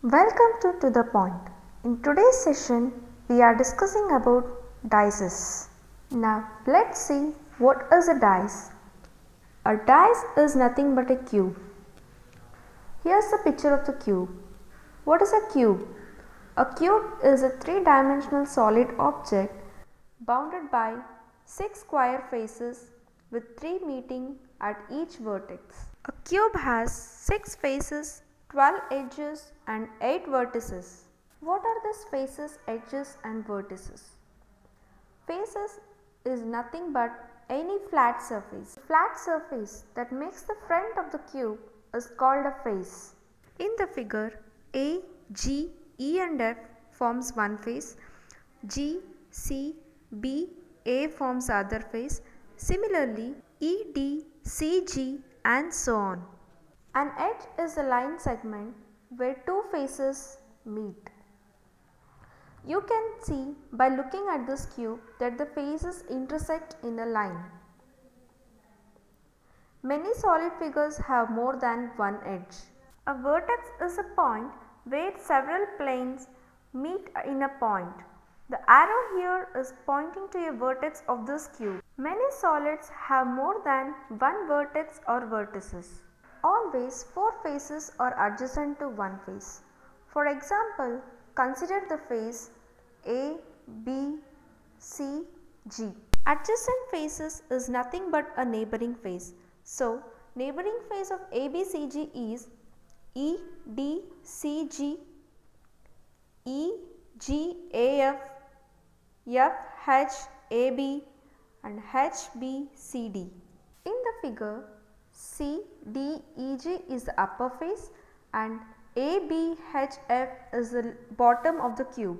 Welcome to the point. In today's session, we are discussing about dices. Now, let's see what is a dice. A dice is nothing but a cube. Here's the picture of the cube. What is a cube? A cube is a three-dimensional solid object bounded by 6 square faces with 3 meeting at each vertex. A cube has 6 faces, 12 edges and 8 vertices. What are these faces, edges and vertices? Faces is nothing but any flat surface. The flat surface that makes the front of the cube is called a face. In the figure, A, G, E and F forms one face, G, C, B, A forms other face, similarly E, D, C, G and so on. An edge is a line segment where two faces meet. You can see by looking at this cube that the faces intersect in a line. Many solid figures have more than one edge. A vertex is a point where several planes meet in a point. The arrow here is pointing to a vertex of this cube. Many solids have more than one vertex or vertices. Always 4 faces are adjacent to one face. For example, consider the face A, B, C, G. Adjacent faces is nothing but a neighboring face. So, neighboring face of ABCG is E, D, C, G, E, G, A, F, F, H, A, B and H, B, C, D. In the figure, C, D, E, G is the upper face and A, B, H, F is the bottom of the cube.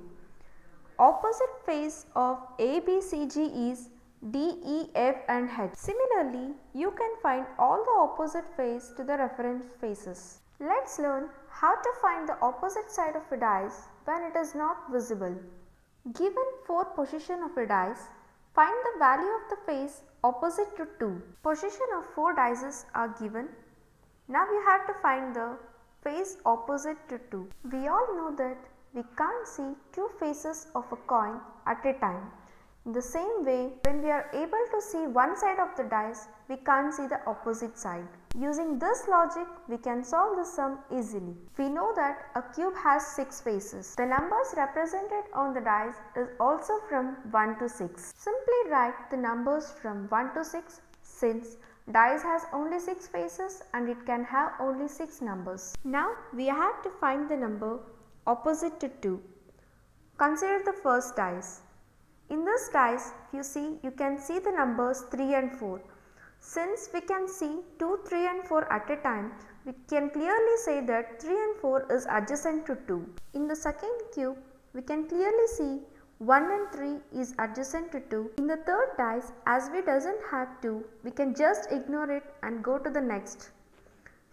Opposite face of A, B, C, G is D, E, F and H. Similarly, you can find all the opposite face to the reference faces. Let's learn how to find the opposite side of a dice when it is not visible. Given 4 position of a dice, find the value of the face opposite to 2. Position of 4 dices are given. Now you have to find the face opposite to 2. We all know that we can't see 2 faces of a coin at a time. In the same way, when we are able to see one side of the dice, we can't see the opposite side. Using this logic, we can solve the sum easily. We know that a cube has 6 faces. The numbers represented on the dice is also from 1 to 6. Simply write the numbers from 1 to 6 since dice has only 6 faces and it can have only 6 numbers. Now we have to find the number opposite to 2. Consider the first dice. In this dice, you can see the numbers 3 and 4. Since we can see 2, 3 and 4 at a time, we can clearly say that 3 and 4 is adjacent to 2. In the second cube, we can clearly see 1 and 3 is adjacent to 2. In the third dice, as we doesn't have 2, we can just ignore it and go to the next.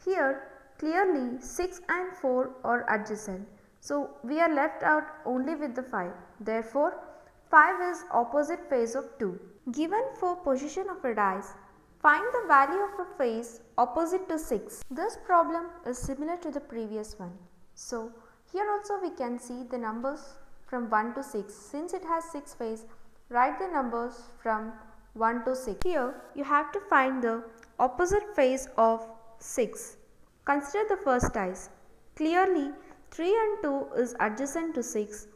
Here, clearly 6 and 4 are adjacent. So, we are left out only with the 5. Therefore, 5 is opposite face of 2. Given 4 position of a dice, find the value of a face opposite to 6. This problem is similar to the previous one. So, here also we can see the numbers from 1 to 6. Since it has 6 faces, write the numbers from 1 to 6. Here you have to find the opposite face of 6. Consider the first dice. Clearly 3 and 2 is adjacent to 6.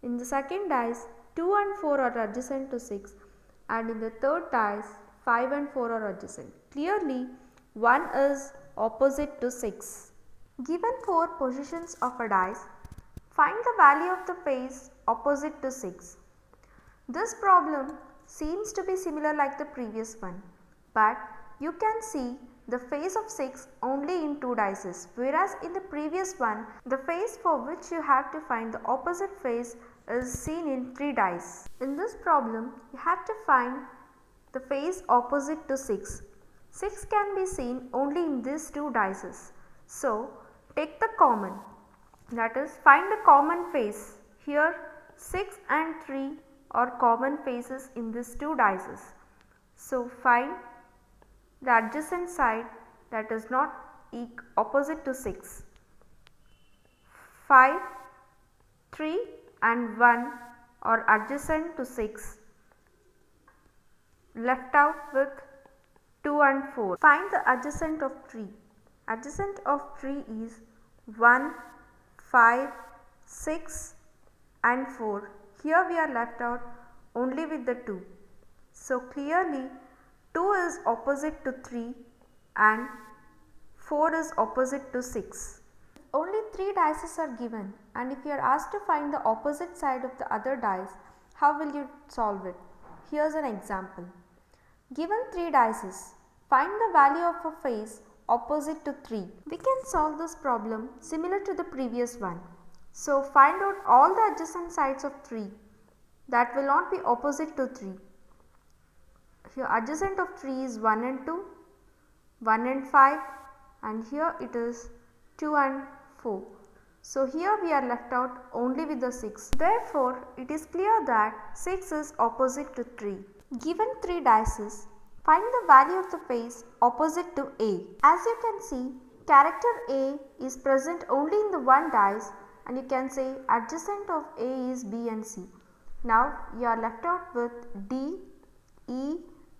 In the second dice, 2 and 4 are adjacent to 6 and in the third dice 5 and 4 are adjacent. Clearly 1 is opposite to 6. Given 4 positions of a dice, find the value of the face opposite to 6. This problem seems to be similar like the previous one, but you can see the face of 6 only in 2 dices, whereas in the previous one, the face for which you have to find the opposite face is seen in 3 dice. In this problem, you have to find the face opposite to 6. 6 can be seen only in these 2 dices. So, take the common, that is find the common face. Here 6 and 3 are common faces in these 2 dices. So, find the adjacent side that is not opposite to 6. 5, 3 and 1 are adjacent to 6. Left out with 2 and 4. Find the adjacent of 3. Adjacent of 3 is 1, 5, 6 and 4. Here we are left out only with the 2. So clearly 2 is opposite to 3 and 4 is opposite to 6. Only 3 dice are given, and if you are asked to find the opposite side of the other dice, how will you solve it? Here is an example. Given 3 dice, find the value of a face opposite to 3. We can solve this problem similar to the previous one. So find out all the adjacent sides of 3 that will not be opposite to 3. Here adjacent of 3 is 1 and 2, 1 and 5, and here it is 2 and 4. So here we are left out only with the 6. Therefore, it is clear that 6 is opposite to 3. Given 3 dice, find the value of the face opposite to A. As you can see, character A is present only in the one dice, and you can say adjacent of A is B and C. Now you are left out with D, E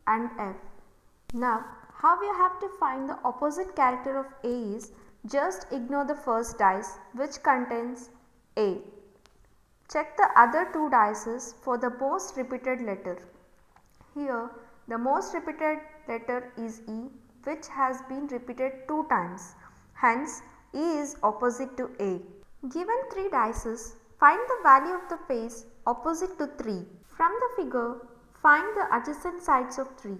and F. Now how we have to find the opposite character of A is just ignore the first dice which contains A. Check the other 2 dice for the most repeated letter. Here the most repeated letter is E, which has been repeated 2 times. Hence E is opposite to A. Given 3 dice, find the value of the face opposite to 3. From the figure, find the adjacent sides of 3.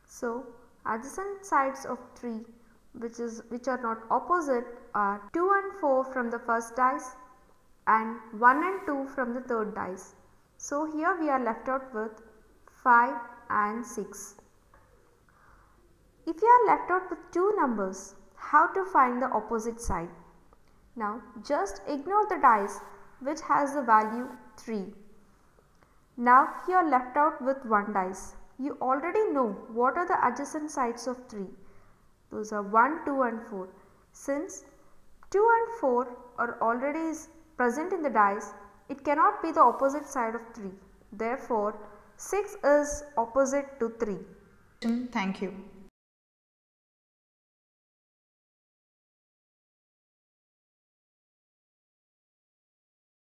So adjacent sides of 3 which are not opposite are 2 and 4 from the first dice and 1 and 2 from the third dice. So here we are left out with 5 and 6. If you are left out with 2 numbers, how to find the opposite side? Now just ignore the dice which has the value 3. Now you are left out with 1 dice. You already know what are the adjacent sides of 3. Those are 1, 2 and 4. Since 2 and 4 are already present in the dice, it cannot be the opposite side of 3. Therefore, 6 is opposite to 3. Thank you.